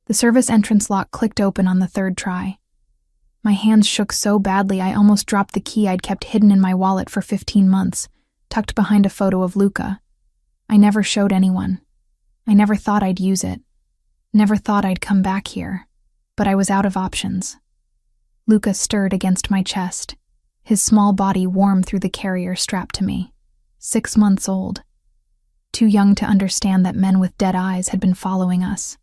The service entrance lock clicked open on the third try. My hands shook so badly I almost dropped the key I'd kept hidden in my wallet for 15 months, tucked behind a photo of Luca. I never showed anyone. I never thought I'd use it. Never thought I'd come back here. But I was out of options. Luca stirred against my chest, his small body warm through the carrier strapped to me. 6 months old. Too young to understand that men with dead eyes had been following us.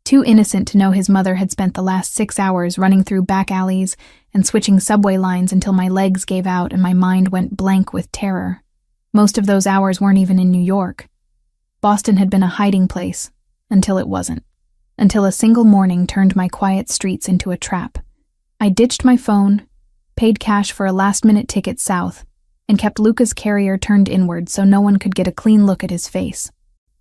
Too innocent to know his mother had spent the last 6 hours running through back alleys and switching subway lines until my legs gave out and my mind went blank with terror. Most of those hours weren't even in New York. Boston had been a hiding place, until it wasn't. Until a single morning turned my quiet streets into a trap. I ditched my phone, paid cash for a last-minute ticket south, and kept Luca's carrier turned inward so no one could get a clean look at his face.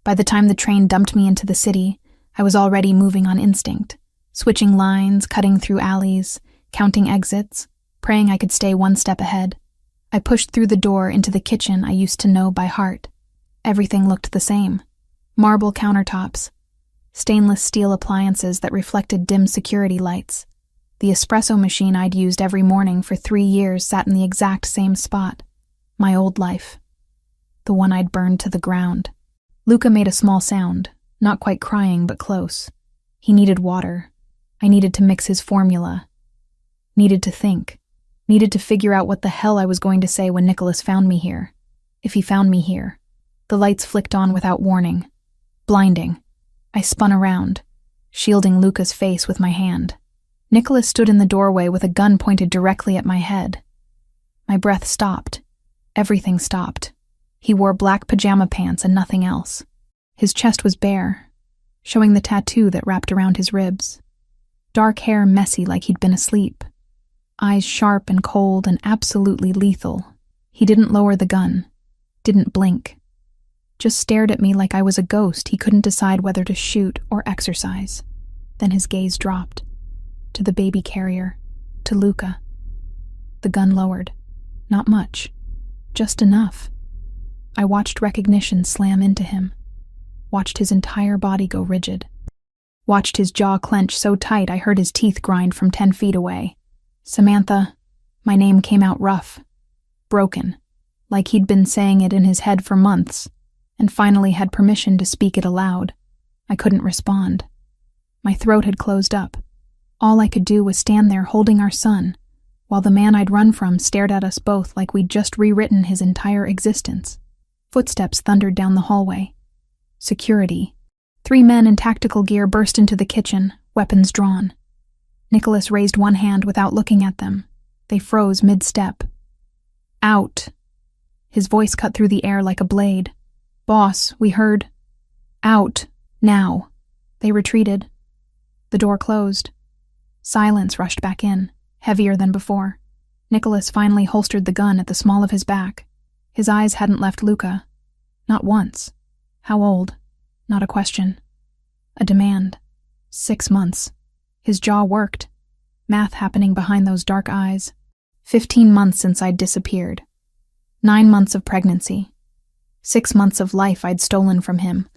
By the time the train dumped me into the city, I was already moving on instinct, switching lines, cutting through alleys, counting exits, praying I could stay one step ahead. I pushed through the door into the kitchen I used to know by heart. Everything looked the same. Marble countertops, stainless steel appliances that reflected dim security lights. The espresso machine I'd used every morning for 3 years sat in the exact same spot. My old life. The one I'd burned to the ground. Luca made a small sound, not quite crying but close. He needed water. I needed to mix his formula. Needed to think. Needed to figure out what the hell I was going to say when Nicholas found me here. If he found me here. The lights flicked on without warning. Blinding. I spun around, shielding Luca's face with my hand. Nicholas stood in the doorway with a gun pointed directly at my head. My breath stopped. Everything stopped. He wore black pajama pants and nothing else. His chest was bare, showing the tattoo that wrapped around his ribs. Dark hair messy like he'd been asleep. Eyes sharp and cold and absolutely lethal. He didn't lower the gun. Didn't blink. Just stared at me like I was a ghost he couldn't decide whether to shoot or exercise. Then his gaze dropped. To the baby carrier. To Luca. The gun lowered. Not much. Just enough. I watched recognition slam into him. Watched his entire body go rigid. Watched his jaw clench so tight I heard his teeth grind from 10 feet away. Samantha. My name came out rough. Broken. Like he'd been saying it in his head for months. And finally had permission to speak it aloud. I couldn't respond. My throat had closed up. All I could do was stand there holding our son, while the man I'd run from stared at us both like we'd just rewritten his entire existence. Footsteps thundered down the hallway. Security. 3 men in tactical gear burst into the kitchen, weapons drawn. Nicholas raised one hand without looking at them. They froze mid-step. Out. His voice cut through the air like a blade. Boss, we heard. Out. Now. They retreated. The door closed. Silence rushed back in, heavier than before. Nicholas finally holstered the gun at the small of his back. His eyes hadn't left Luca. Not once. How old? Not a question. A demand. 6 months. His jaw worked. Math happening behind those dark eyes. 15 months since I'd disappeared. 9 months of pregnancy. 6 months of life I'd stolen from him.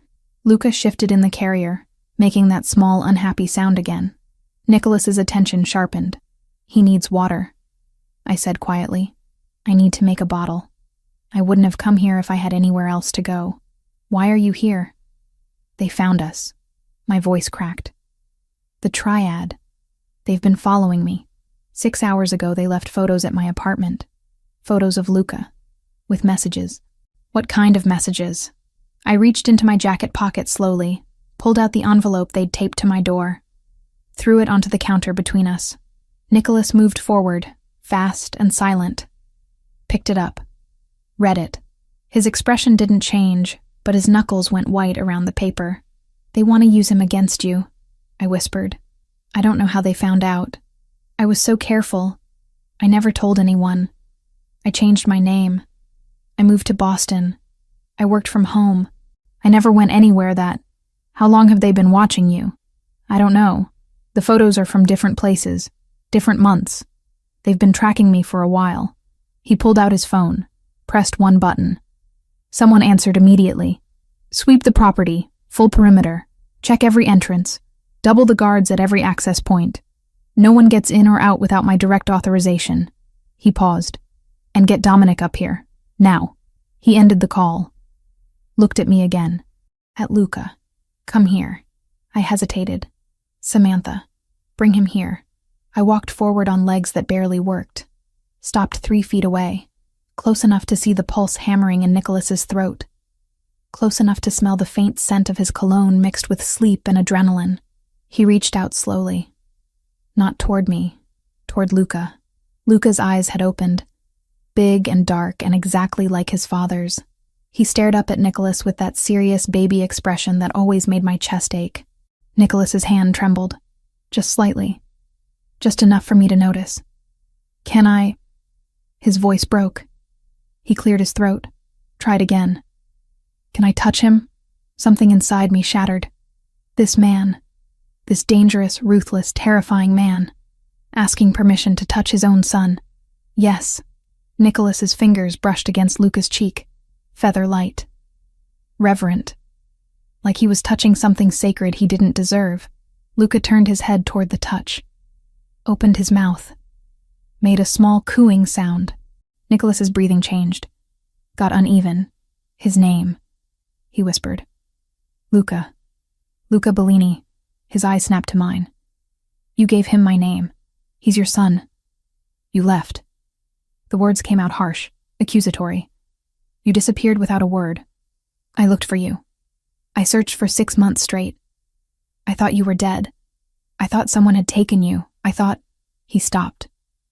Luca shifted in the carrier, making that small, unhappy sound again. Nicholas's attention sharpened. He needs water. I said quietly. I need to make a bottle. I wouldn't have come here if I had anywhere else to go. Why are you here? They found us. My voice cracked. The triad. They've been following me. 6 hours ago they left photos at my apartment. Photos of Luca. With messages. What kind of messages? I reached into my jacket pocket slowly, pulled out the envelope they'd taped to my door, threw it onto the counter between us. Nicholas moved forward, fast and silent. Picked it up. Read it. His expression didn't change, but his knuckles went white around the paper. They want to use him against you, I whispered. I don't know how they found out. I was so careful. I never told anyone. I changed my name. I moved to Boston. I worked from home. I never went anywhere that... How long have they been watching you? I don't know. The photos are from different places, different months. They've been tracking me for a while. He pulled out his phone, pressed one button. Someone answered immediately. Sweep the property, full perimeter. Check every entrance. Double the guards at every access point. No one gets in or out without my direct authorization." He paused. "And get Dominic up here. Now." He ended the call. Looked at me again. "At Luca. Come here." I hesitated. "Samantha, bring him here." I walked forward on legs that barely worked. Stopped 3 feet away, close enough to see the pulse hammering in Nicholas's throat. Close enough to smell the faint scent of his cologne mixed with sleep and adrenaline. He reached out slowly. Not toward me, toward Luca. Luca's eyes had opened, big and dark and exactly like his father's. He stared up at Nicholas with that serious baby expression that always made my chest ache. Nicholas's hand trembled, just slightly, just enough for me to notice. "Can I?" His voice broke. He cleared his throat, tried again. "Can I touch him?" Something inside me shattered. This man, this dangerous, ruthless, terrifying man, asking permission to touch his own son. Yes. Nicholas's fingers brushed against Luca's cheek, feather light. Reverent. Like he was touching something sacred he didn't deserve. Luca turned his head toward the touch, opened his mouth, made a small cooing sound. Nicholas's breathing changed, got uneven. "His name," he whispered. "Luca. Luca Bellini." His eyes snapped to mine. "You gave him my name. He's your son. You left." The words came out harsh, accusatory. "You disappeared without a word. I looked for you. I searched for 6 months straight. I thought you were dead. I thought someone had taken you. I thought—" He stopped,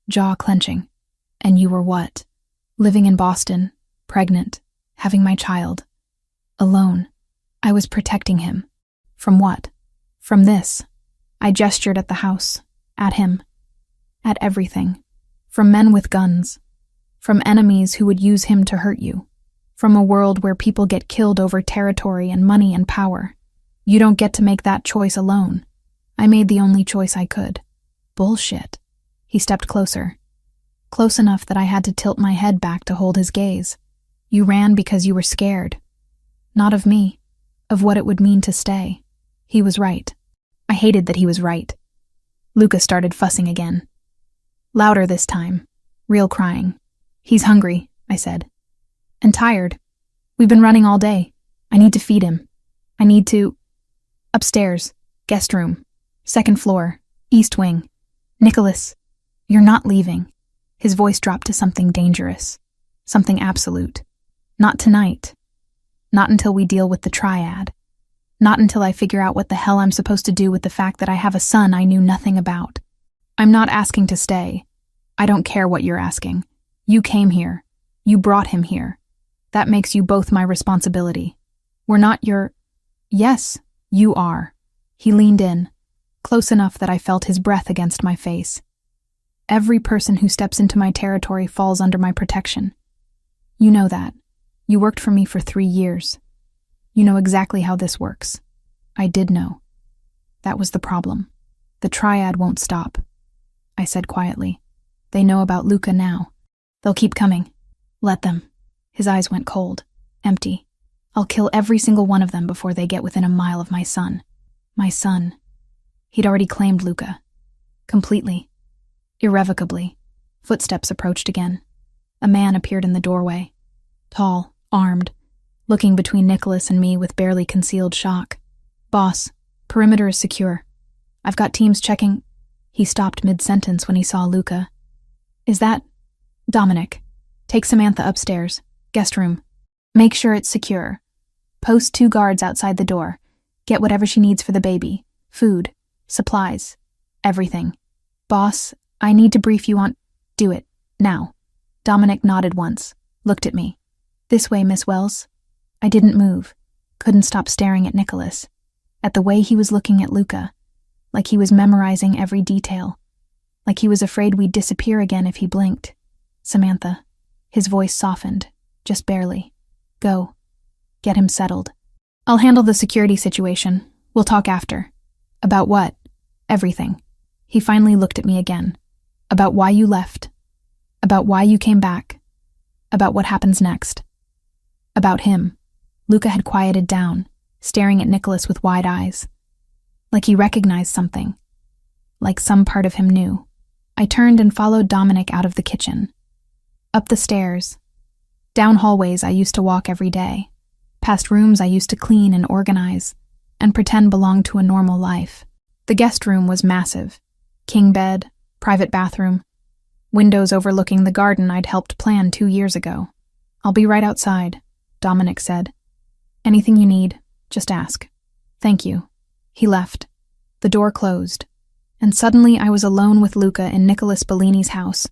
jaw clenching. "And you were what?" "Living in Boston, pregnant, having my child. Alone. I was protecting him. From what? From this." I gestured at the house, at him, at everything. From men with guns. From enemies who would use him to hurt you. From a world where people get killed over territory and money and power. You don't get to make that choice alone. I made the only choice I could. Bullshit. He stepped closer. Close enough that I had to tilt my head back to hold his gaze. You ran because you were scared. Not of me. Of what it would mean to stay. He was right. I hated that he was right. Luca started fussing again. Louder this time. Real crying. "He's hungry," I said. "And tired. We've been running all day. I need to feed him. I need to—" Upstairs. Guest room. 2nd floor. East wing. "Nicholas, you're not leaving." His voice dropped to something dangerous. Something absolute. "Not tonight. Not until we deal with the triad. Not until I figure out what the hell I'm supposed to do with the fact that I have a son I knew nothing about. I'm not asking to stay. I don't care what you're asking. You came here. You brought him here. That makes you both my responsibility. We're not your—" "Yes, you are." He leaned in, close enough that I felt his breath against my face. "Every person who steps into my territory falls under my protection. You know that. You worked for me for 3 years. You know exactly how this works." I did know. That was the problem. The triad won't stop. I said quietly. "They know about Luca now. They'll keep coming. Let them." His eyes went cold, empty. "I'll kill every single one of them before they get within a mile of my son." My son. He'd already claimed Luca. Completely. Irrevocably. Footsteps approached again. A man appeared in the doorway. Tall, armed, looking between Nicholas and me with barely concealed shock. "Boss, perimeter is secure. I've got teams checking—" He stopped mid-sentence when he saw Luca. "Is that—" "Dominic. Take Samantha upstairs. Guest room. Make sure it's secure. Post 2 guards outside the door. Get whatever she needs for the baby. Food. Supplies. Everything. Boss, I need to brief you on—" "Do it. Now." Dominic nodded once. Looked at me. "This way, Miss Wells." I didn't move. Couldn't stop staring at Nicholas. At the way he was looking at Luca. Like he was memorizing every detail. Like he was afraid we'd disappear again if he blinked. "Samantha." His voice softened. Just barely. "Go. Get him settled. I'll handle the security situation. We'll talk after." "About what?" "Everything." He finally looked at me again. "About why you left. About why you came back. About what happens next. About him." Luca had quieted down, staring at Nicholas with wide eyes. like he recognized something, like some part of him knew. I turned and followed Dominic out of the kitchen. Up the stairs, down hallways I used to walk every day, past rooms I used to clean and organize, and pretend belonged to a normal life. The guest room was massive. King bed, private bathroom, windows overlooking the garden I'd helped plan 2 years ago. "I'll be right outside," Dominic said. "Anything you need, just ask." "Thank you." He left. The door closed, and suddenly I was alone with Luca in Nicholas Bellini's house,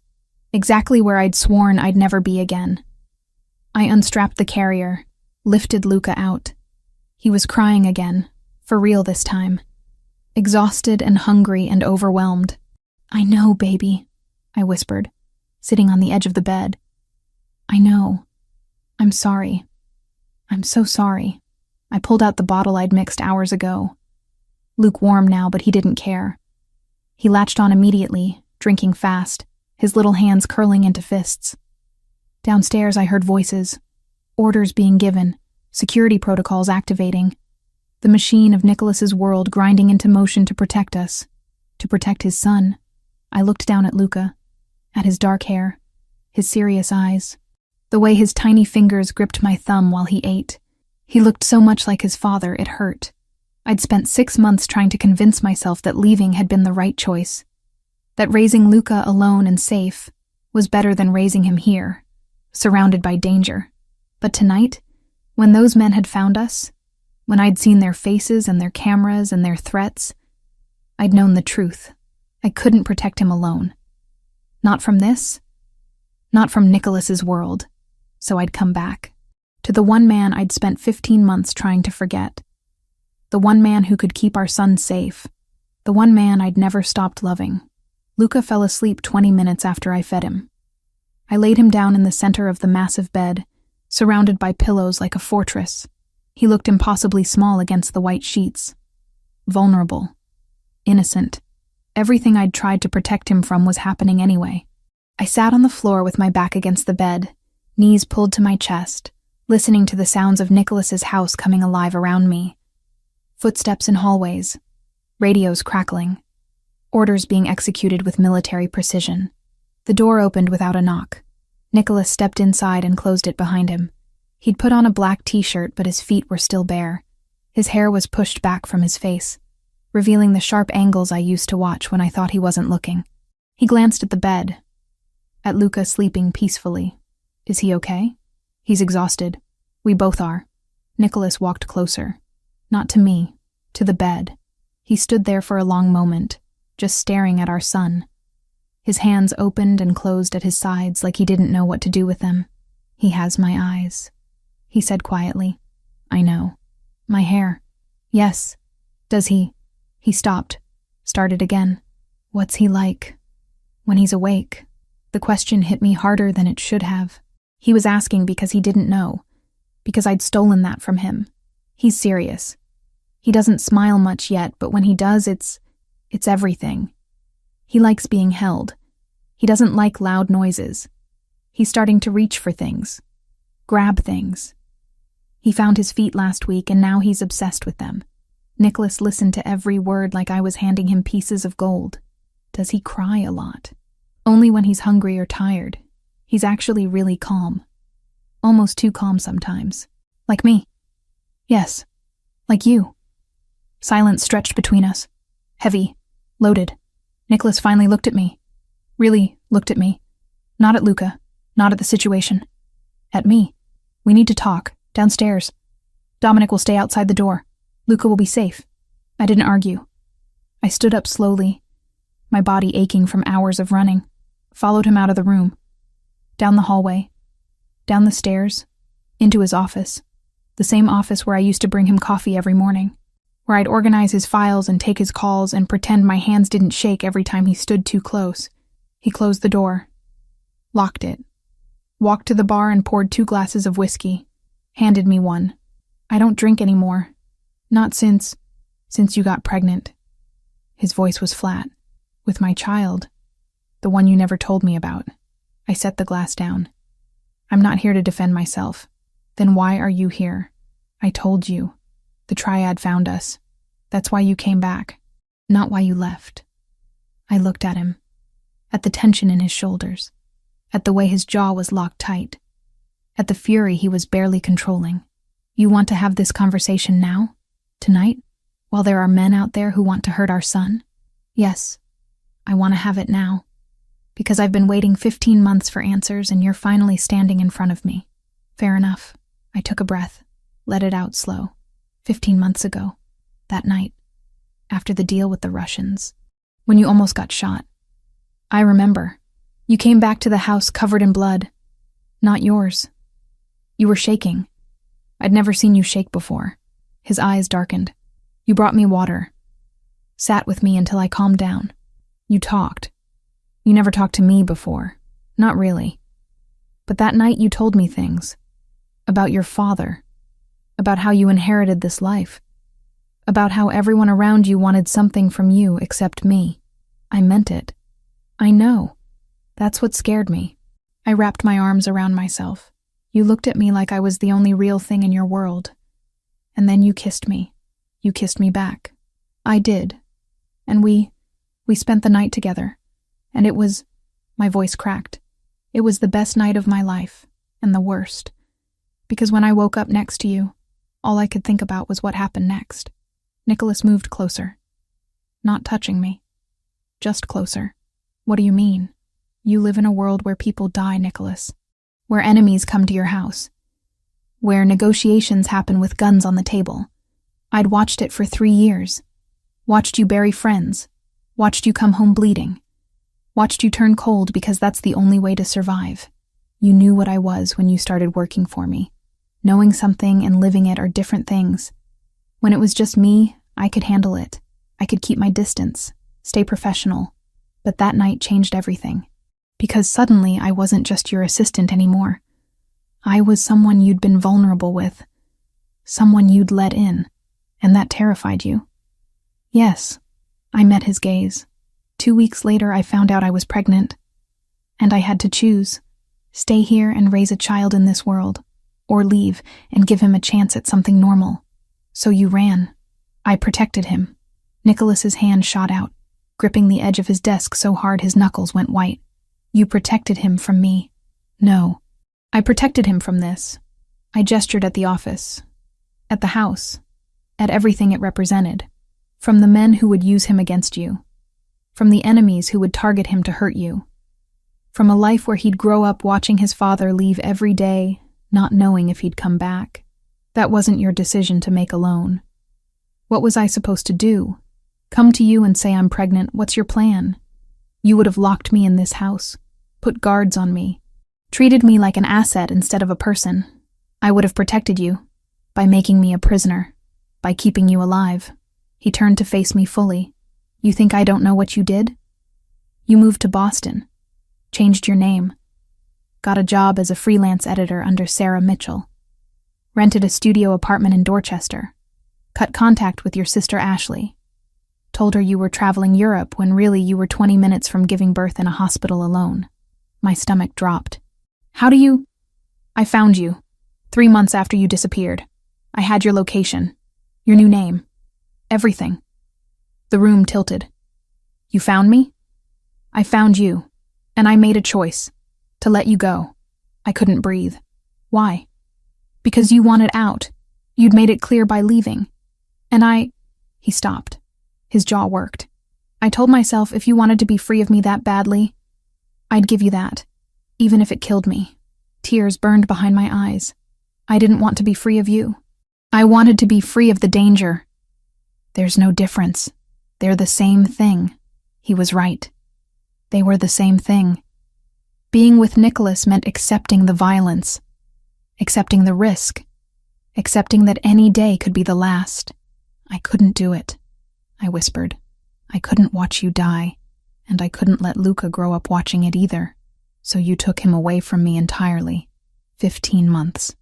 exactly where I'd sworn I'd never be again. I unstrapped the carrier, lifted Luca out. He was crying again, for real this time. Exhausted and hungry and overwhelmed. "I know, baby," I whispered, sitting on the edge of the bed. "I know. I'm sorry. I'm so sorry." I pulled out the bottle I'd mixed hours ago. Lukewarm now, but he didn't care. He latched on immediately, drinking fast, his little hands curling into fists. Downstairs I heard voices, orders being given, security protocols activating, the machine of Nicholas's world grinding into motion to protect us, to protect his son. I looked down at Luca, at his dark hair, his serious eyes, the way his tiny fingers gripped my thumb while he ate. He looked so much like his father, it hurt. I'd spent 6 months trying to convince myself that leaving had been the right choice, that raising Luca alone and safe was better than raising him here, surrounded by danger. But tonight, when those men had found us, when I'd seen their faces and their cameras and their threats, I'd known the truth. I couldn't protect him alone. Not from this, not from Nicholas's world. So I'd come back, to the one man I'd spent 15 months trying to forget. The one man who could keep our son safe. The one man I'd never stopped loving. Luca fell asleep 20 minutes after I fed him. I laid him down in the center of the massive bed, surrounded by pillows like a fortress. He looked impossibly small against the white sheets. Vulnerable. Innocent. Everything I'd tried to protect him from was happening anyway. I sat on the floor with my back against the bed, knees pulled to my chest, listening to the sounds of Nicholas's house coming alive around me. Footsteps in hallways, radios crackling, orders being executed with military precision. The door opened without a knock. Nicholas stepped inside and closed it behind him. He'd put on a black t-shirt, but his feet were still bare. His hair was pushed back from his face, revealing the sharp angles I used to watch when I thought he wasn't looking. He glanced at the bed, at Luca sleeping peacefully. "Is he okay?" "He's exhausted. We both are." Nicholas walked closer. Not to me, to the bed. He stood there for a long moment, just staring at our son. His hands opened and closed at his sides like he didn't know what to do with them. "He has my eyes," he said quietly. "I know." "My hair." "Yes." "Does he?" He stopped, started again. "What's he like when he's awake?" The question hit me harder than it should have. He was asking because he didn't know, because I'd stolen that from him. He's serious. He doesn't smile much yet, but when he does, it's everything. He likes being held. He doesn't like loud noises. He's starting to reach for things, grab things. He found his feet last week, and now he's obsessed with them. Nicholas listened to every word like I was handing him pieces of gold. Does he cry a lot? Only when he's hungry or tired. He's actually really calm. Almost too calm sometimes. Like me. Yes, like you. Silence stretched between us. Heavy, loaded. Nicholas finally looked at me. Really looked at me. Not at Luca. Not at the situation. At me. "We need to talk. Downstairs. Dominic will stay outside the door. Luca will be safe." I didn't argue. I stood up slowly, my body aching from hours of running, followed him out of the room, down the hallway, down the stairs, into his office, the same office where I used to bring him coffee every morning, where I'd organize his files and take his calls and pretend my hands didn't shake every time he stood too close. He closed the door, locked it, walked to the bar and poured 2 glasses of whiskey, handed me one. "I don't drink anymore. Not since you got pregnant." His voice was flat. "With my child, the one you never told me about." I set the glass down. "I'm not here to defend myself." "Then why are you here?" "I told you. The triad found us. That's why you came back, not why you left. I looked at him, at the tension in his shoulders, at the way his jaw was locked tight, at the fury he was barely controlling. You want to have this conversation now? Tonight? While there are men out there who want to hurt our son? Yes, I want to have it now. Because I've been waiting 15 months for answers and you're finally standing in front of me. Fair enough. I took a breath, let it out slow. 15 months ago, that night, after the deal with the Russians, when you almost got shot. I remember. You came back to the house covered in blood. Not yours. You were shaking. I'd never seen you shake before. His eyes darkened. You brought me water. Sat with me until I calmed down. You talked. You never talked to me before. Not really. But that night you told me things. About your father. About how you inherited this life. About how everyone around you wanted something from you except me. I meant it. I know. That's what scared me. I wrapped my arms around myself. You looked at me like I was the only real thing in your world. And then you kissed me. You kissed me back. I did. And we spent the night together. And it was, my voice cracked. It was the best night of my life, and the worst. Because when I woke up next to you, all I could think about was what happened next. Nicholas moved closer. Not touching me. Just closer. What do you mean? You live in a world where people die, Nicholas. Where enemies come to your house. Where negotiations happen with guns on the table. I'd watched it for 3 years. Watched you bury friends. Watched you come home bleeding. Watched you turn cold because that's the only way to survive. You knew what I was when you started working for me. Knowing something and living it are different things. When it was just me, I could handle it. I could keep my distance, stay professional. But that night changed everything. Because suddenly I wasn't just your assistant anymore. I was someone you'd been vulnerable with. Someone you'd let in. And that terrified you. Yes, I met his gaze. 2 weeks later, I found out I was pregnant. And I had to choose. Stay here and raise a child in this world. Or leave and give him a chance at something normal. So you ran. I protected him. Nicholas's hand shot out, gripping the edge of his desk so hard his knuckles went white. You protected him from me. No. I protected him from this. I gestured at the office. At the house. At everything it represented. From the men who would use him against you. From the enemies who would target him to hurt you. From a life where he'd grow up watching his father leave every day, not knowing if he'd come back. That wasn't your decision to make alone. What was I supposed to do? Come to you and say I'm pregnant, what's your plan? You would have locked me in this house, put guards on me, treated me like an asset instead of a person. I would have protected you, by making me a prisoner, by keeping you alive. He turned to face me fully. You think I don't know what you did? You moved to Boston, changed your name, got a job as a freelance editor under Sarah Mitchell, rented a studio apartment in Dorchester, cut contact with your sister Ashley, told her you were traveling Europe when really you were 20 minutes from giving birth in a hospital alone. My stomach dropped. How do you? I found you. 3 months after you disappeared. I had your location, your new name, everything. The room tilted. You found me? I found you, and I made a choice. To let you go. I couldn't breathe. Why? Because you wanted out. You'd made it clear by leaving. And He stopped. His jaw worked. I told myself if you wanted to be free of me that badly, I'd give you that, even if it killed me. Tears burned behind my eyes. I didn't want to be free of you. I wanted to be free of the danger. There's no difference. They're the same thing. He was right. They were the same thing. Being with Nicholas meant accepting the violence, accepting the risk, accepting that any day could be the last. I couldn't do it, I whispered. I couldn't watch you die, and I couldn't let Luca grow up watching it either. So you took him away from me entirely. 15 months.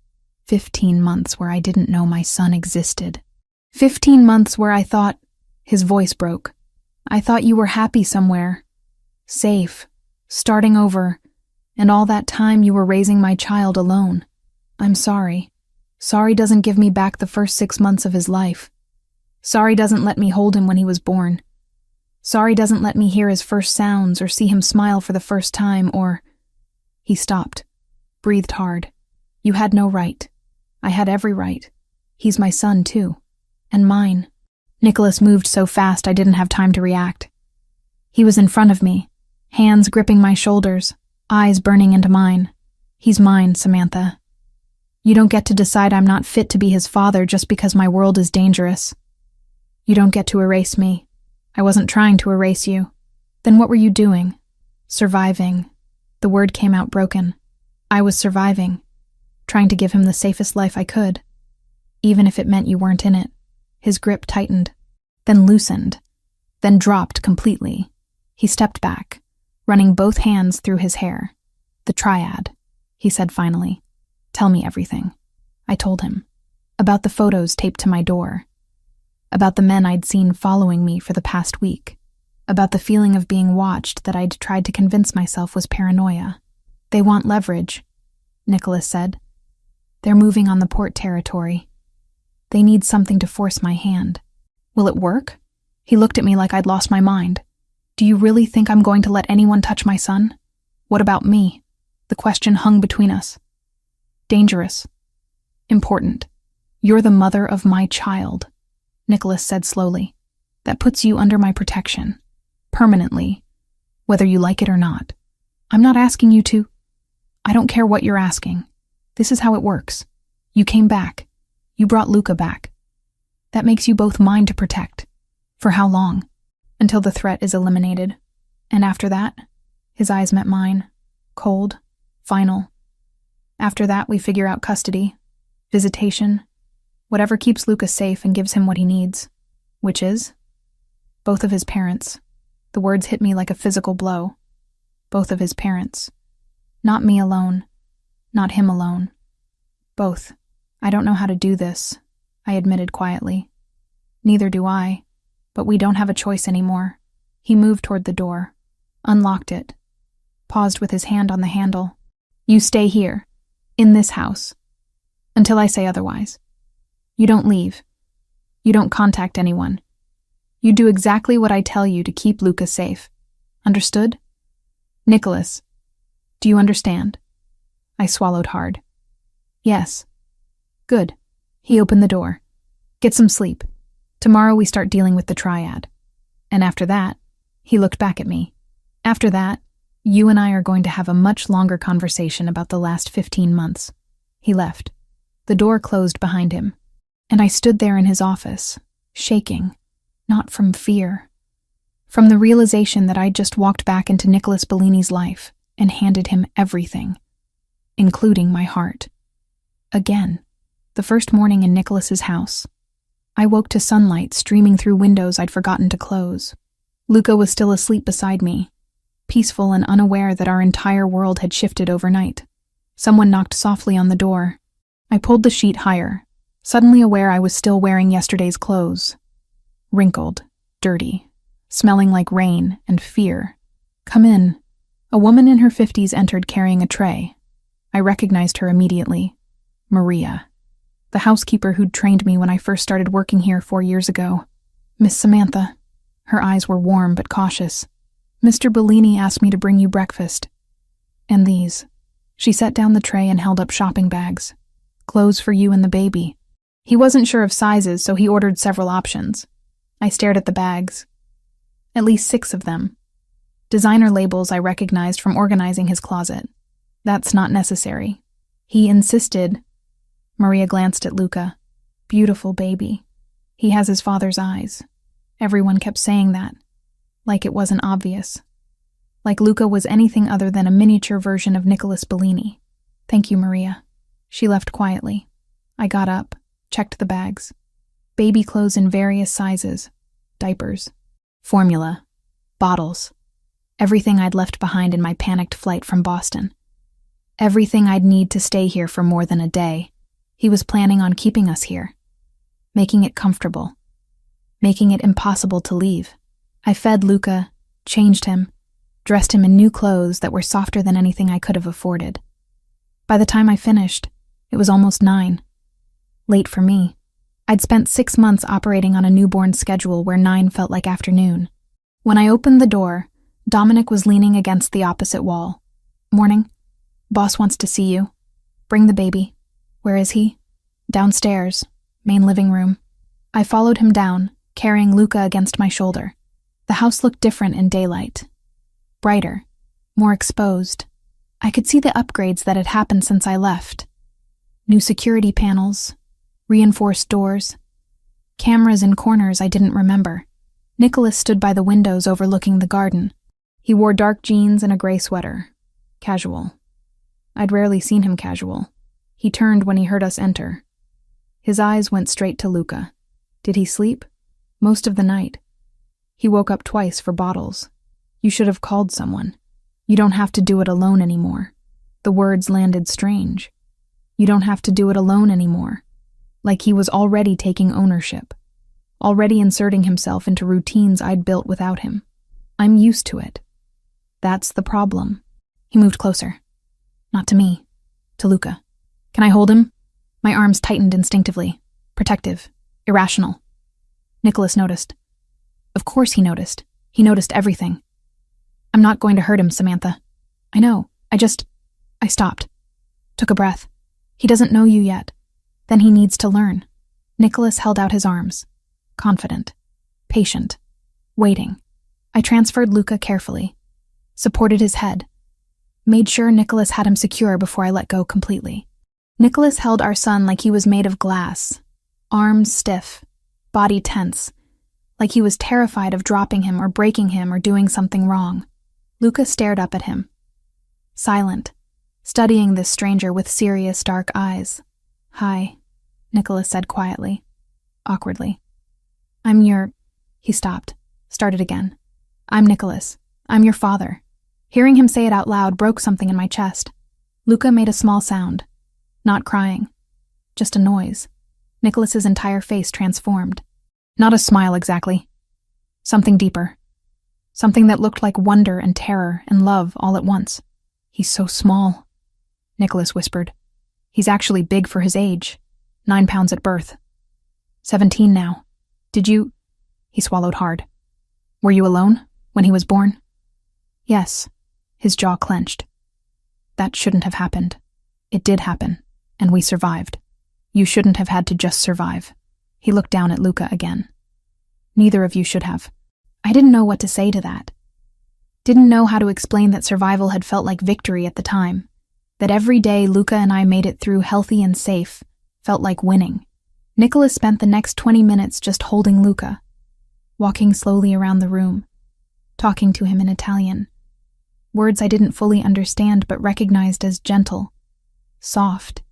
15 months where I didn't know my son existed. 15 months where I thought, his voice broke. I thought you were happy somewhere. Safe. Starting over. And all that time you were raising my child alone. I'm sorry. Sorry doesn't give me back the first 6 months of his life. Sorry doesn't let me hold him when he was born. Sorry doesn't let me hear his first sounds or see him smile for the first time or... He stopped, breathed hard. You had no right. I had every right. He's my son, too. And mine. Nicholas moved so fast I didn't have time to react. He was in front of me, hands gripping my shoulders, eyes burning into mine. He's mine, Samantha. You don't get to decide I'm not fit to be his father just because my world is dangerous. You don't get to erase me. I wasn't trying to erase you. Then what were you doing? Surviving. The word came out broken. I was surviving, trying to give him the safest life I could, even if it meant you weren't in it. His grip tightened, then loosened, then dropped completely. He stepped back, running both hands through his hair. The triad, he said finally. Tell me everything. I told him. About the photos taped to my door. About the men I'd seen following me for the past week. About the feeling of being watched that I'd tried to convince myself was paranoia. They want leverage, Nicholas said. They're moving on the port territory. They need something to force my hand. Will it work? He looked at me like I'd lost my mind. Do you really think I'm going to let anyone touch my son? What about me? The question hung between us. Dangerous. Important. You're the mother of my child, Nicholas said slowly. That puts you under my protection. Permanently. Whether you like it or not. I'm not asking you to. I don't care what you're asking. This is how it works. You came back. You brought Luca back. That makes you both mine to protect. For how long? Until the threat is eliminated. And after that? His eyes met mine. Cold. Final. After that, we figure out custody. Visitation. Whatever keeps Luca safe and gives him what he needs. Which is? Both of his parents. The words hit me like a physical blow. Both of his parents. Not me alone. Not him alone. Both. I don't know how to do this, I admitted quietly. Neither do I, but we don't have a choice anymore. He moved toward the door, unlocked it, paused with his hand on the handle. You stay here, in this house, until I say otherwise. You don't leave. You don't contact anyone. You do exactly what I tell you to keep Luca safe. Understood? Nicholas, do you understand? I swallowed hard. Yes. Good. He opened the door. Get some sleep. Tomorrow we start dealing with the triad. And after that, he looked back at me. After that, you and I are going to have a much longer conversation about the last 15 months. He left. The door closed behind him. And I stood there in his office, shaking, not from fear, from the realization that I'd just walked back into Nicholas Bellini's life and handed him everything, including my heart. Again. The first morning in Nicholas's house. I woke to sunlight streaming through windows I'd forgotten to close. Luca was still asleep beside me, peaceful and unaware that our entire world had shifted overnight. Someone knocked softly on the door. I pulled the sheet higher, suddenly aware I was still wearing yesterday's clothes. Wrinkled, dirty, smelling like rain and fear. Come in. A woman in her 50s entered carrying a tray. I recognized her immediately. Maria. The housekeeper who'd trained me when I first started working here 4 years ago. Miss Samantha. Her eyes were warm but cautious. Mr. Bellini asked me to bring you breakfast. And these. She set down the tray and held up shopping bags. Clothes for you and the baby. He wasn't sure of sizes, so he ordered several options. I stared at the bags. At least 6 of them. Designer labels I recognized from organizing his closet. That's not necessary. He insisted. Maria glanced at Luca. Beautiful baby. He has his father's eyes. Everyone kept saying that. Like it wasn't obvious. Like Luca was anything other than a miniature version of Nicholas Bellini. Thank you, Maria. She left quietly. I got up, checked the bags. Baby clothes in various sizes. Diapers. Formula. Bottles. Everything I'd left behind in my panicked flight from Boston. Everything I'd need to stay here for more than a day. He was planning on keeping us here. Making it comfortable. Making it impossible to leave. I fed Luca, changed him, dressed him in new clothes that were softer than anything I could have afforded. By the time I finished, it was almost 9. Late for me. I'd spent 6 months operating on a newborn schedule where 9 felt like afternoon. When I opened the door, Dominic was leaning against the opposite wall. "Morning. Boss wants to see you. Bring the baby." "Where is he?" "Downstairs. Main living room." I followed him down, carrying Luca against my shoulder. The house looked different in daylight. Brighter. More exposed. I could see the upgrades that had happened since I left. New security panels. Reinforced doors. Cameras in corners I didn't remember. Nicholas stood by the windows overlooking the garden. He wore dark jeans and a gray sweater. Casual. I'd rarely seen him casual. He turned when he heard us enter. His eyes went straight to Luca. Did he sleep? Most of the night. He woke up twice for bottles. "You should have called someone. You don't have to do it alone anymore." The words landed strange. You don't have to do it alone anymore. Like he was already taking ownership. Already inserting himself into routines I'd built without him. I'm used to it. That's the problem. He moved closer. Not to me. To Luca. "Can I hold him?" My arms tightened instinctively. Protective. Irrational. Nicholas noticed. Of course he noticed. He noticed everything. "I'm not going to hurt him, Samantha." "I know. I stopped. Took a breath. He doesn't know you yet. Then he needs to learn." Nicholas held out his arms. Confident. Patient. Waiting. I transferred Luca carefully. Supported his head. Made sure Nicholas had him secure before I let go completely. Nicholas held our son like he was made of glass. Arms stiff. Body tense. Like he was terrified of dropping him or breaking him or doing something wrong. Luca stared up at him. Silent. Studying this stranger with serious, dark eyes. "Hi," Nicholas said quietly. Awkwardly. He stopped. Started again. "I'm Nicholas. I'm your father." Hearing him say it out loud broke something in my chest. Luca made a small sound. Not crying. Just a noise. Nicholas's entire face transformed. Not a smile exactly. Something deeper. Something that looked like wonder and terror and love all at once. "He's so small," Nicholas whispered. "He's actually big for his age. 9 pounds at birth. 17 now. Did you—" He swallowed hard. "Were you alone when he was born?" "Yes." His jaw clenched. "That shouldn't have happened. It did happen, and we survived. You shouldn't have had to just survive." He looked down at Luca again. "Neither of you should have." I didn't know what to say to that. Didn't know how to explain that survival had felt like victory at the time. That every day Luca and I made it through healthy and safe felt like winning. Nicholas spent the next 20 minutes just holding Luca, walking slowly around the room, talking to him in Italian. Words I didn't fully understand but recognized as gentle, soft.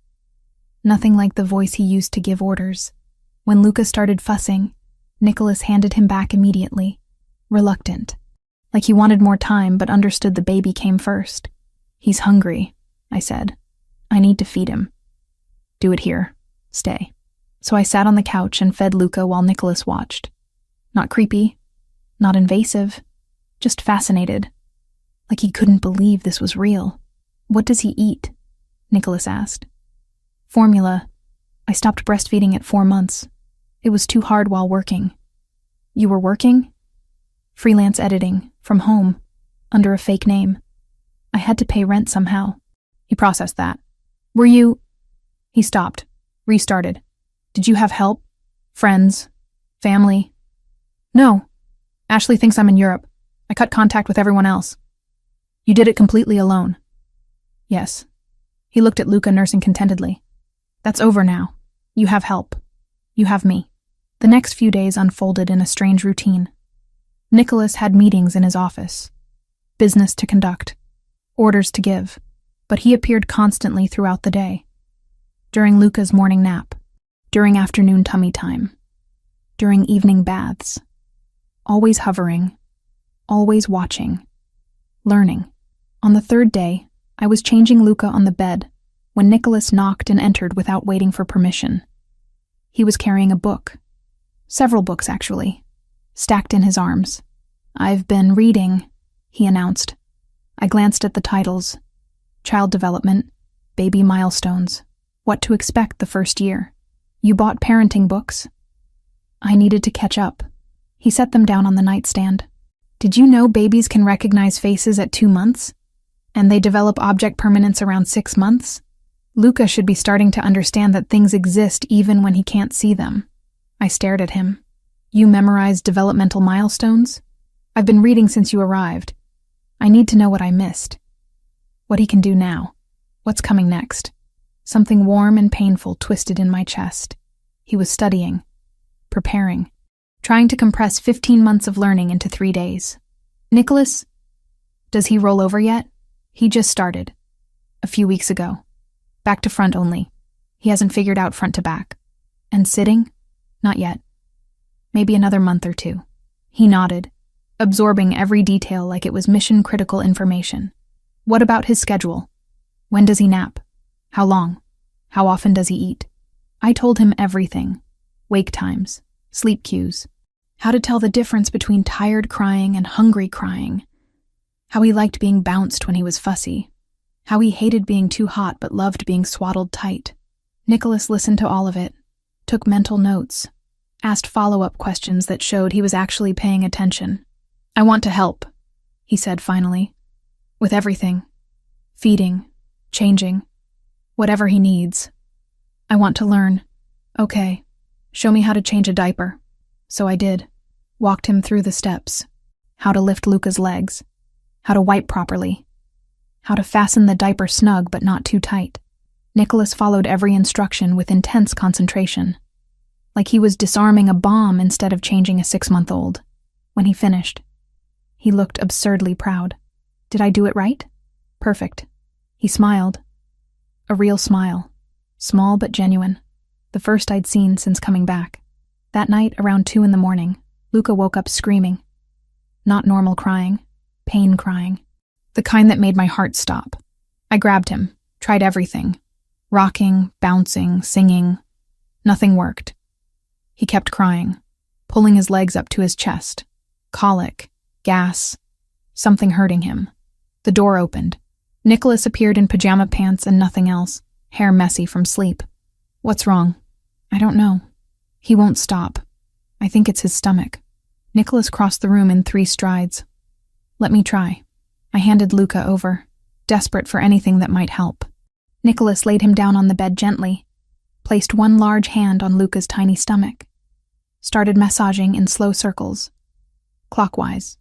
Nothing like the voice he used to give orders. When Luca started fussing, Nicholas handed him back immediately, reluctant, like he wanted more time but understood the baby came first. "He's hungry," I said. "I need to feed him." "Do it here. Stay." So I sat on the couch and fed Luca while Nicholas watched. Not creepy, not invasive, just fascinated. Like he couldn't believe this was real. "What does he eat?" Nicholas asked. "Formula. I stopped breastfeeding at 4 months. It was too hard while working." "You were working?" "Freelance editing, from home, under a fake name. I had to pay rent somehow." He processed that. "Were you—" He stopped, restarted. "Did you have help? Friends? Family?" "No. Ashley thinks I'm in Europe. I cut contact with everyone else." "You did it completely alone?" "Yes." He looked at Luca nursing contentedly. "That's over now. You have help. You have me." The next few days unfolded in a strange routine. Nicholas had meetings in his office. Business to conduct. Orders to give. But he appeared constantly throughout the day. During Luca's morning nap. During afternoon tummy time. During evening baths. Always hovering. Always watching. Learning. On the 3rd day, I was changing Luca on the bed when Nicholas knocked and entered without waiting for permission. He was carrying a book. Several books, actually, stacked in his arms. "I've been reading," he announced. I glanced at the titles. Child Development, Baby Milestones, What to Expect the First Year. You bought parenting books? I needed to catch up. He set them down on the nightstand. Did you know babies can recognize faces at 2 months? And they develop object permanence around 6 months? Luca should be starting to understand that things exist even when he can't see them. I stared at him. You memorized developmental milestones? I've been reading since you arrived. I need to know what I missed. What he can do now. What's coming next? Something warm and painful twisted in my chest. He was studying, preparing, trying to compress 15 months of learning into 3 days. Nicholas? Does he roll over yet? He just started. A few weeks ago. Back to front only. He hasn't figured out front to back. And sitting? Not yet. Maybe another month or 2. He nodded, absorbing every detail like it was mission-critical information. What about his schedule? When does he nap? How long? How often does he eat? I told him everything. Wake times, sleep cues, how to tell the difference between tired crying and hungry crying, how he liked being bounced when he was fussy, how he hated being too hot but loved being swaddled tight. Nicholas listened to all of it, took mental notes, asked follow-up questions that showed he was actually paying attention. I want to help, he said finally, with everything, feeding, changing, whatever he needs. I want to learn. Okay, show me how to change a diaper. So I did. Walked him through the steps. How to lift Luca's legs. How to wipe properly. How to fasten the diaper snug but not too tight. Nicholas followed every instruction with intense concentration. Like he was disarming a bomb instead of changing a 6-month-old. When he finished, he looked absurdly proud. Did I do it right? Perfect. He smiled. A real smile. Small but genuine. The first I'd seen since coming back. That night, around 2 a.m, Luca woke up screaming. Not normal crying. Pain crying. The kind that made my heart stop. I grabbed him. Tried everything. Rocking, bouncing, singing. Nothing worked. He kept crying. Pulling his legs up to his chest. Colic. Gas. Something hurting him. The door opened. Nicholas appeared in pajama pants and nothing else. Hair messy from sleep. What's wrong? I don't know. He won't stop. I think it's his stomach. Nicholas crossed the room in 3 strides. Let me try. I handed Luca over, desperate for anything that might help. Nicholas laid him down on the bed gently, placed one large hand on Luca's tiny stomach, started massaging in slow circles, clockwise.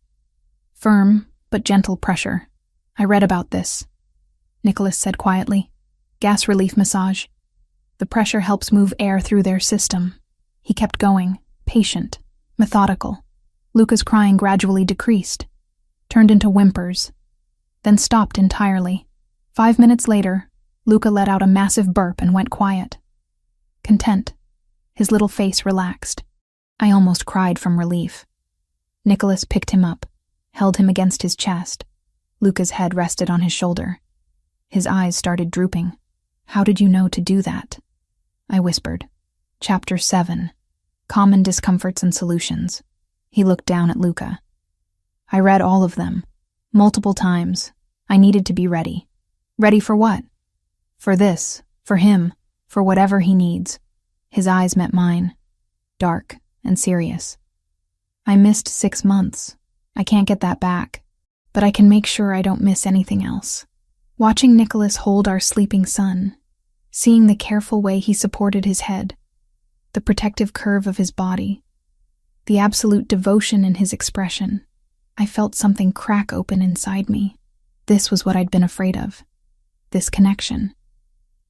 Firm, but gentle pressure. I read about this. Nicholas said quietly. Gas relief massage. The pressure helps move air through their system. He kept going, patient, methodical. Luca's crying gradually decreased, turned into whimpers, then stopped entirely. 5 minutes later, Luca let out a massive burp and went quiet. Content. His little face relaxed. I almost cried from relief. Nicholas picked him up, held him against his chest. Luca's head rested on his shoulder. His eyes started drooping. How did you know to do that? I whispered. Chapter 7. Common Discomforts and Solutions. He looked down at Luca. I read all of them. Multiple times. I needed to be ready. Ready for what? For this. For him. For whatever he needs. His eyes met mine. Dark and serious. I missed 6 months. I can't get that back. But I can make sure I don't miss anything else. Watching Nicholas hold our sleeping son, seeing the careful way he supported his head, the protective curve of his body, the absolute devotion in his expression, I felt something crack open inside me. This was what I'd been afraid of. This connection.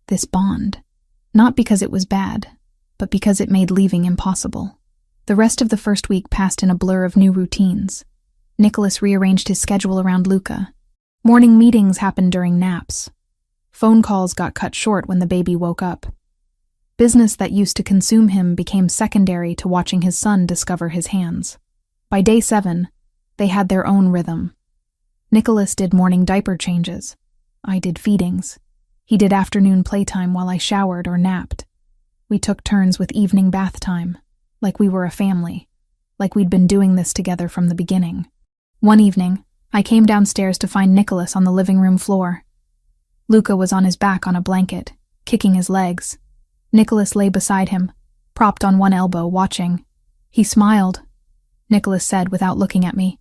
This bond. Not because it was bad, but because it made leaving impossible. The rest of the first week passed in a blur of new routines. Nicholas rearranged his schedule around Luca. Morning meetings happened during naps. Phone calls got cut short when the baby woke up. Business that used to consume him became secondary to watching his son discover his hands. By day 7, they had their own rhythm. Nicholas did morning diaper changes. I did feedings. He did afternoon playtime while I showered or napped. We took turns with evening bath time, like we were a family, like we'd been doing this together from the beginning. One evening, I came downstairs to find Nicholas on the living room floor. Luca was on his back on a blanket, kicking his legs. Nicholas lay beside him, propped on one elbow, watching. He smiled, Nicholas said without looking at me.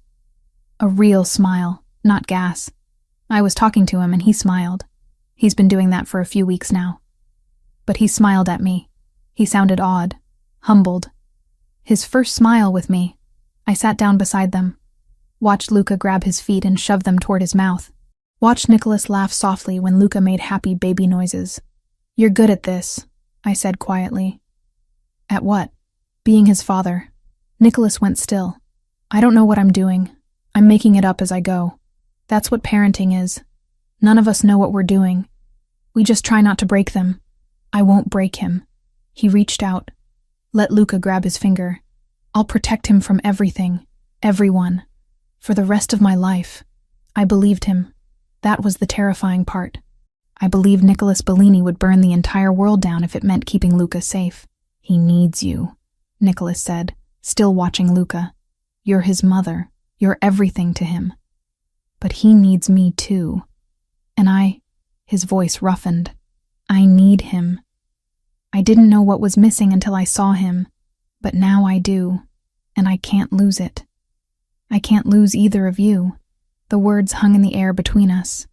A real smile, not gas. I was talking to him and he smiled. He's been doing that for a few weeks now. But he smiled at me. He sounded odd, humbled. His first smile with me. I sat down beside them. Watched Luca grab his feet and shove them toward his mouth. Watched Nicholas laugh softly when Luca made happy baby noises. "You're good at this," I said quietly. "At what?" "Being his father." Nicholas went still. "I don't know what I'm doing. I'm making it up as I go. That's what parenting is. None of us know what we're doing. We just try not to break them. I won't break him." He reached out. Let Luca grab his finger. "I'll protect him from everything, everyone, for the rest of my life." I believed him. That was the terrifying part. I believed Nicholas Bellini would burn the entire world down if it meant keeping Luca safe. "He needs you," Nicholas said, still watching Luca. "You're his mother. You're everything to him. But he needs me too. And his voice roughened. I need him. I didn't know what was missing until I saw him, but now I do, and I can't lose it. I can't lose either of you." The words hung in the air between us.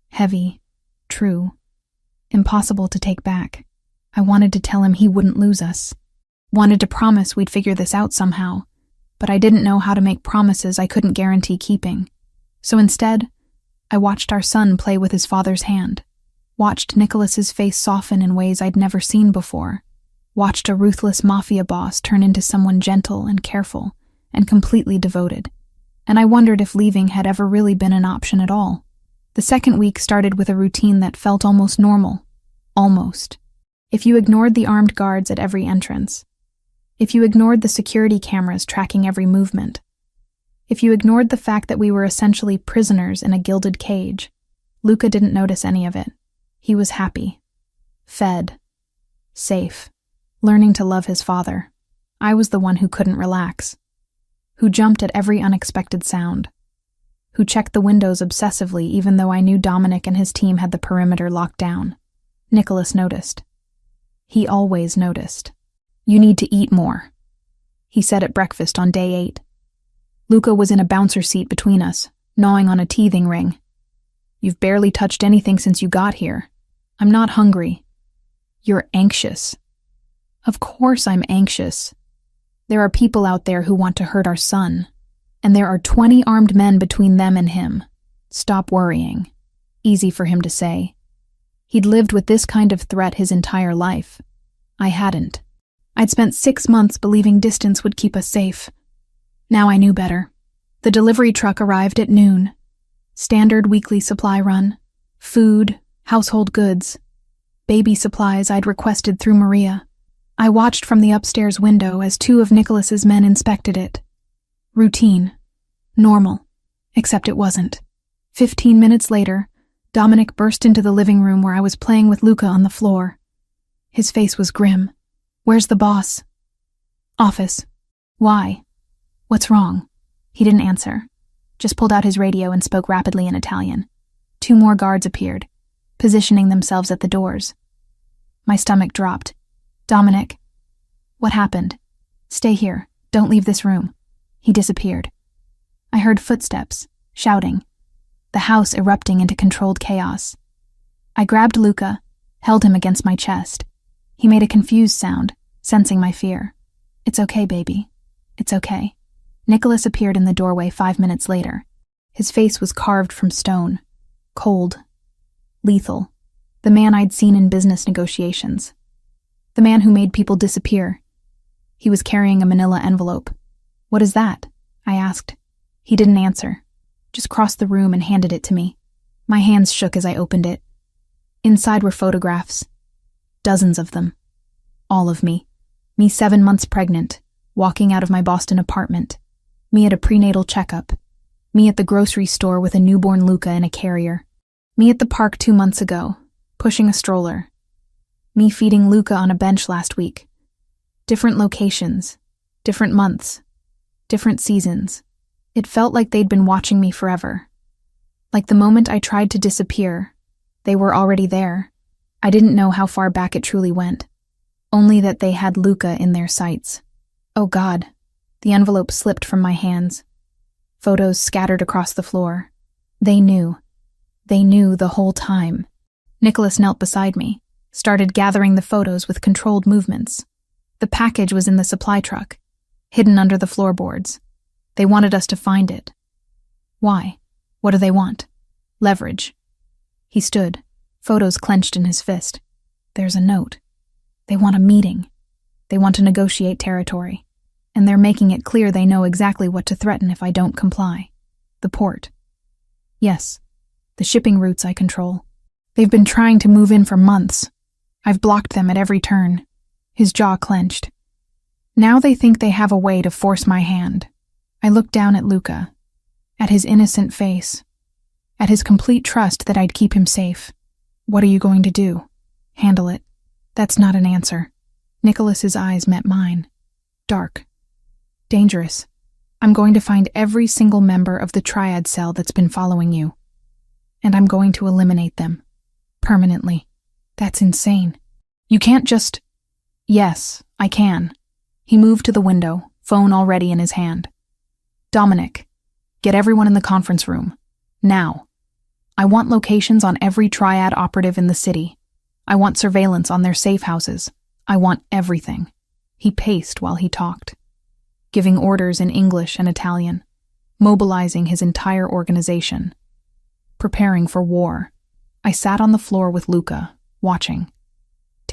Heavy, true, impossible to take back. I wanted to tell him he wouldn't lose us. Wanted to promise we'd figure this out somehow, but I didn't know how to make promises I couldn't guarantee keeping. So instead, I watched our son play with his father's hand. Watched Nicholas's face soften in ways I'd never seen before. Watched a ruthless Mafia boss turn into someone gentle and careful and completely devoted. And I wondered if leaving had ever really been an option at all. The second week started with a routine that felt almost normal. Almost. If you ignored the armed guards at every entrance. If you ignored the security cameras tracking every movement. If you ignored the fact that we were essentially prisoners in a gilded cage. Luca didn't notice any of it. He was happy. Fed. Safe. Learning to love his father. I was the one who couldn't relax. Who jumped at every unexpected sound. Who checked the windows obsessively even though I knew Dominic and his team had the perimeter locked down. Nicholas noticed. He always noticed. "You need to eat more," he said at breakfast on day 8. Luca was in a bouncer seat between us, gnawing on a teething ring. "You've barely touched anything since you got here." "I'm not hungry." "You're anxious." "Of course I'm anxious. There are people out there who want to hurt our son, and there are 20 armed men between them and him. Stop worrying." Easy for him to say. He'd lived with this kind of threat his entire life. I hadn't. I'd spent 6 months believing distance would keep us safe. Now I knew better. The delivery truck arrived at noon. Standard weekly supply run. Food, household goods. Baby supplies I'd requested through Maria. I watched from the upstairs window as 2 of Nicholas's men inspected it. Routine. Normal. Except it wasn't. 15 minutes later, Dominic burst into the living room where I was playing with Luca on the floor. His face was grim. "Where's the boss?" "Office." "Why?" "What's wrong?" He didn't answer. Just pulled out his radio and spoke rapidly in Italian. 2 more guards appeared, positioning themselves at the doors. My stomach dropped. "Dominic." "What happened?" "Stay here. Don't leave this room." He disappeared. I heard footsteps, shouting, the house erupting into controlled chaos. I grabbed Luca, held him against my chest. He made a confused sound, sensing my fear. "It's okay, baby. It's okay." Nicholas appeared in the doorway 5 minutes later. His face was carved from stone. Cold. Lethal. The man I'd seen in business negotiations. The man who made people disappear. He was carrying a manila envelope. "What is that?" I asked. He didn't answer. Just crossed the room and handed it to me. My hands shook as I opened it. Inside were photographs. Dozens of them. All of me. Me 7 months pregnant, walking out of my Boston apartment. Me at a prenatal checkup. Me at the grocery store with a newborn Luca in a carrier. Me at the park 2 months ago, pushing a stroller. Me feeding Luca on a bench last week. Different locations. Different months. Different seasons. It felt like they'd been watching me forever. Like the moment I tried to disappear, they were already there. I didn't know how far back it truly went. only that they had Luca in their sights. Oh God. The envelope slipped from my hands. Photos scattered across the floor. They knew. They knew the whole time. Nicholas knelt beside me, started gathering the photos with controlled movements. The package was in the supply truck, hidden under the floorboards. They wanted us to find it. Why? What do they want? Leverage. He stood, photos clenched in his fist. There's a note. They want a meeting. They want to negotiate territory. And they're making it clear they know exactly what to threaten if I don't comply. The port. Yes, the shipping routes I control. They've been trying to move in for months. I've blocked them at every turn. His jaw clenched. Now they think they have a way to force my hand. I looked down at Luca, at his innocent face, at his complete trust that I'd keep him safe. What are you going to do? Handle it. That's not an answer. Nicholas's eyes met mine. Dark. Dangerous. I'm going to find every single member of the triad cell that's been following you. And I'm going to eliminate them. Permanently. That's insane. You can't just... Yes, I can. He moved to the window, phone already in his hand. Dominic, get everyone in the conference room. Now. I want locations on every triad operative in the city. I want surveillance on their safe houses. I want everything. He paced while he talked, giving orders in English and Italian, mobilizing his entire organization, preparing for war. I sat on the floor with Luca, watching.